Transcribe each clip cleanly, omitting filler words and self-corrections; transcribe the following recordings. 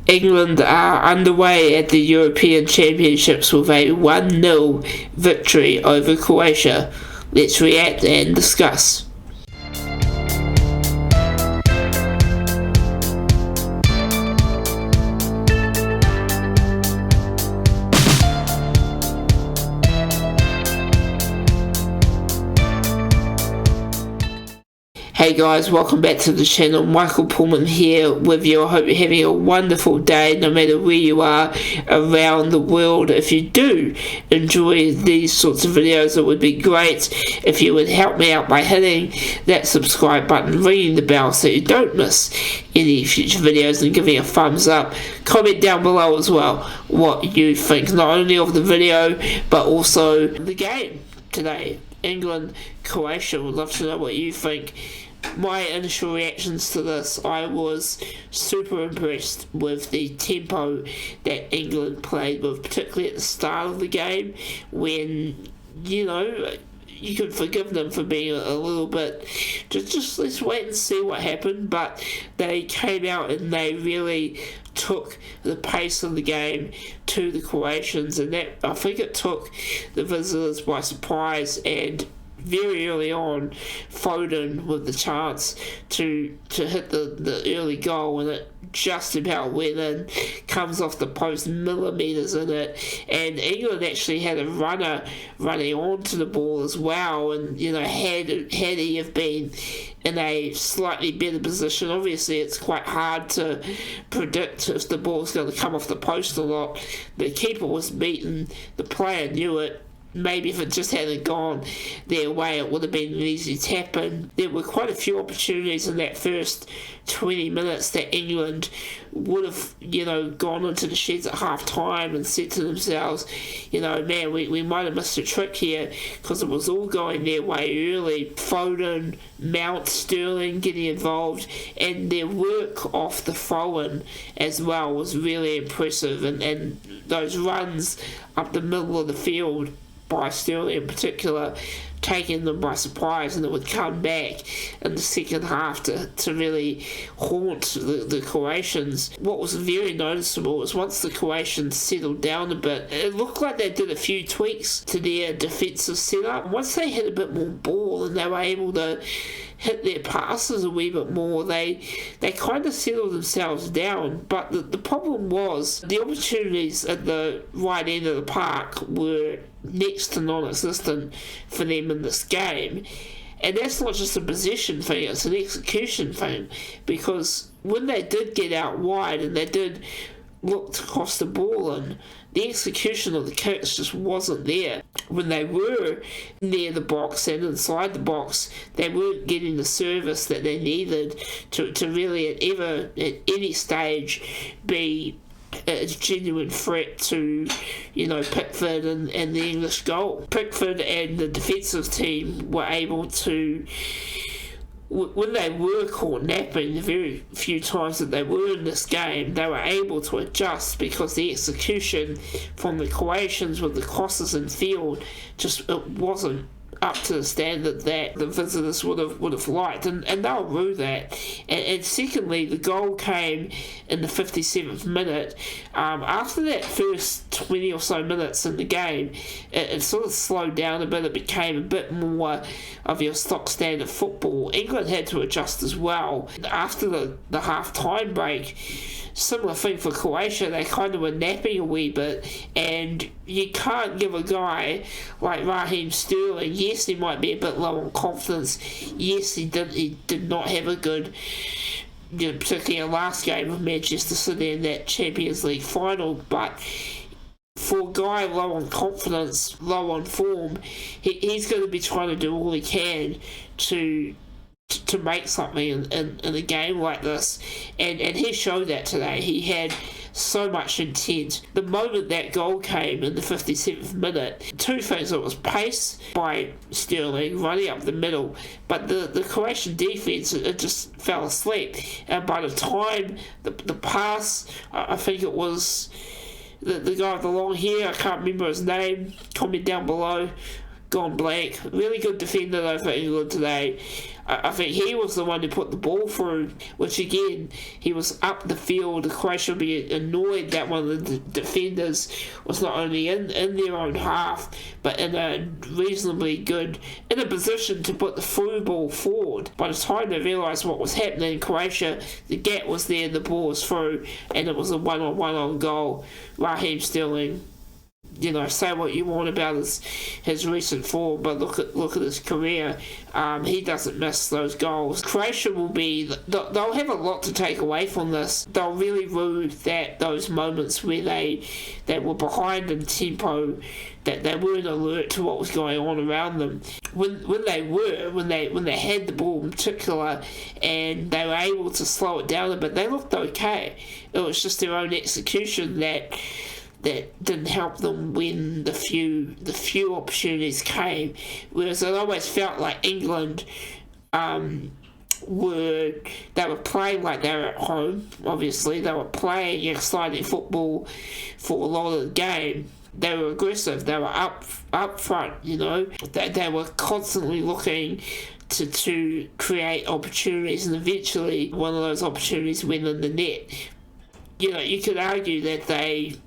England are underway at the European Championships with a 1-0 victory over Croatia. Let's react and discuss. Hey guys, welcome back to the channel. Michael Pullman here with you. I hope you're having a wonderful day no matter where you are around the world. If you do enjoy these sorts of videos, it would be great if you would help me out by hitting that subscribe button, ringing the bell so you don't miss any future videos, and giving a thumbs up. Comment down below as well what you think, not only of the video but also the game today. England, Croatia. Would love to know what you think. My initial reactions to this, I was super impressed with the tempo that England played with, particularly at the start of the game when, you could forgive them for being a little bit, just let's wait and see what happened, but they came out and they really took the pace of the game to the Croatians, and that, I think it took the visitors by surprise. And very early on, Foden with the chance to hit the early goal, and it just about went in, comes off the post, millimetres in it, and England actually had a runner running onto the ball as well, and had he have been in a slightly better position, obviously it's quite hard to predict if the ball's going to come off the post or not. The keeper was beaten, the player knew it. Maybe if it just hadn't gone their way, it would have been an easy tap in. There were quite a few opportunities in that first 20 minutes that England would have, gone into the sheds at half time and said to themselves, man, we might have missed a trick here, because it was all going their way early. Foden, Mount, Sterling getting involved, and their work off the throw-in as well was really impressive, and those runs up the middle of the field by Sterling in particular, taking them by surprise, and it would come back in the second half to really haunt the Croatians. What was very noticeable was once the Croatians settled down a bit, it looked like they did a few tweaks to their defensive setup. Once they had a bit more ball and they were able to hit their passes a wee bit more, they kind of settled themselves down. But the problem was the opportunities at the right end of the park were next to non-existent for them in this game. And that's not just a possession thing, it's an execution thing, because when they did get out wide and they did look to cross the ball, and the execution of the kicks just wasn't there. When they were near the box and inside the box, they weren't getting the service that they needed to really at any stage be a genuine threat to, Pickford and the English goal. Pickford and the defensive team were able to, when they were caught napping, the very few times that they were in this game, they were able to adjust, because the execution from the Croatians with the crosses in field it wasn't up to the standard that the visitors would have liked, and they'll rue that. And secondly, the goal came in the 57th minute. After that first 20 or so minutes in the game, it sort of slowed down a bit. It became a bit more of your stock standard football. England had to adjust as well. After the half-time break, similar thing for Croatia, they kind of were napping a wee bit, and you can't give a guy like Raheem Sterling, yes, he might be a bit low on confidence, yes, he did not have a good, particularly in the last game of Manchester City in that Champions League final, but for a guy low on confidence, low on form, he's going to be trying to do all he can to make something in a game like this, and he showed that today. He had so much intent. The moment that goal came in the 57th minute, two things: it was pace by Sterling running up the middle, but the Croatian defence, it just fell asleep. And by the time the pass, I think it was the guy with the long hair, I can't remember his name, comment down below, gone blank. Really good defender though for England today. I think he was the one who put the ball through, which again, he was up the field. Croatia would be annoyed that one of the defenders was not only in their own half, but in a reasonably good, in a position to put the through ball forward. By the time they realised what was happening in Croatia, the gap was there, the ball was through, and it was a one-on-one on goal. Raheem Sterling, say what you want about his recent form, but look at his career. He doesn't miss those goals. Croatia they'll have a lot to take away from this. They'll really rue those moments where they were behind in tempo, that they weren't alert to what was going on around them. When they had the ball in particular, and they were able to slow it down a bit, they looked okay. It was just their own execution that didn't help them when the few opportunities came. Whereas it always felt like England were playing like they were at home. Obviously, they were playing exciting football for a lot of the game. They were aggressive. They were up front. They were constantly looking to create opportunities, and eventually one of those opportunities went in the net. You could argue that they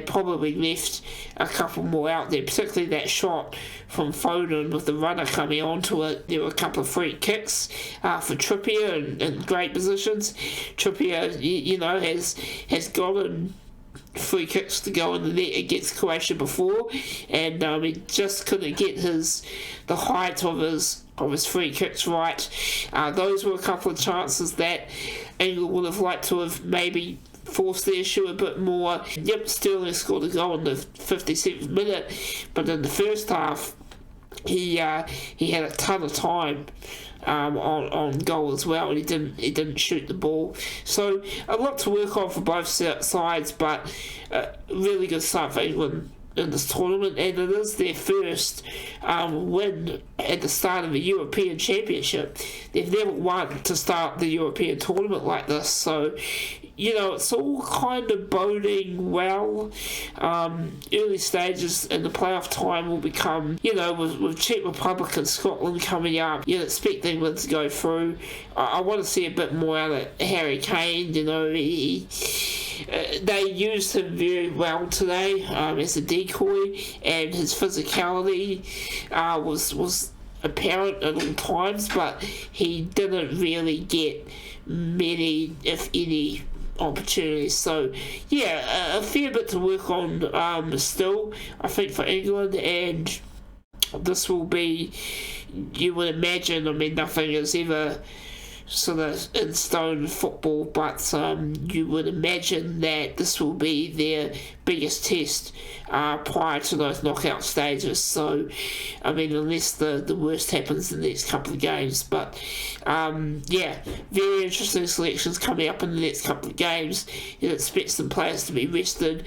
probably left a couple more out there, particularly that shot from Foden with the runner coming onto it. There were a couple of free kicks for Trippier in great positions. Trippier, has gotten free kicks to go in the net against Croatia before, and he just couldn't get the height of his free kicks right. Those were a couple of chances that England would have liked to have maybe forced the issue a bit more. Yep, Sterling scored a goal in the 57th minute, but in the first half, he had a ton of time on goal as well, and he didn't shoot the ball. So a lot to work on for both sides, but really good start for England in this tournament, and it is their first win at the start of a European Championship. They've never won to start the European tournament like this, so it's all kind of boding well. Early stages in the playoff time will become, with Czech Republic and Scotland coming up, you expect England to go through. I want to see a bit more out of Harry Kane. They used him very well today as a decoy, and his physicality was apparent at all times, but he didn't really get many, if any, opportunities. So a fair bit to work on still, I think, for England, and this will be, you would imagine, nothing is ever sort of in stone football, but you would imagine that this will be their biggest test prior to those knockout stages. So unless the worst happens in the next couple of games, but very interesting selections coming up in the next couple of games. You expect some players to be rested,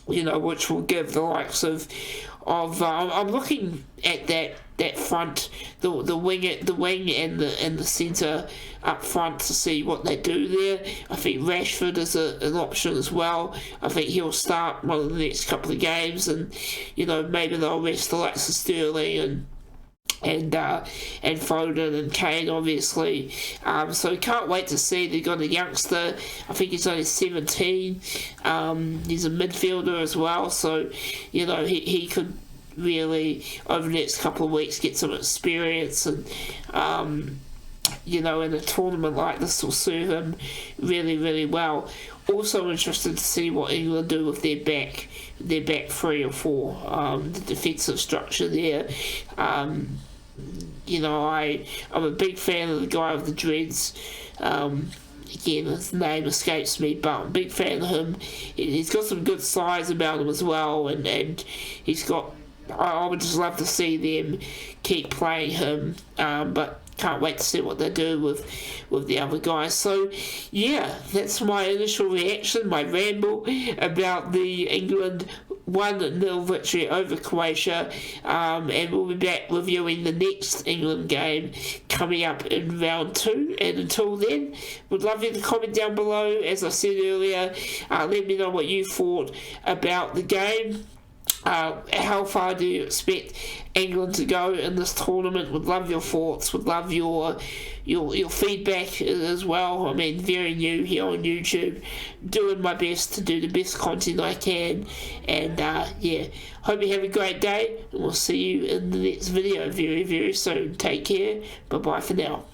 which will give the likes of I'm looking at that front, the wing and the centre up front to see what they do there. I think Rashford is an option as well. I think he'll start one of the next couple of games, and maybe they'll rest the likes of Sterling and Foden and Kane, obviously. So can't wait to see. They've got a youngster, I think he's only 17. He's a midfielder as well, so he could really over the next couple of weeks get some experience, and in a tournament like this will serve him really, really well. Also interested to see what England do with their back 3 or 4, the defensive structure there. I'm a big fan of the guy with the dreads. Again, his name escapes me, but I'm a big fan of him. He's got some good size about him as well, and he's got, I would just love to see them keep playing him, but can't wait to see what they do with the other guys. So that's my initial reaction, my ramble about the England 1-0 victory over Croatia, and we'll be back reviewing the next England game coming up in round 2, and until then, would love you to comment down below. As I said earlier, let me know what you thought about the game. how far do you expect England to go in this tournament? Would love your thoughts, would love your feedback as well. I mean, very new here on YouTube, doing my best to do the best content I can, and yeah, hope you have a great day, and we'll see you in the next video very, very soon. Take care, bye bye for now.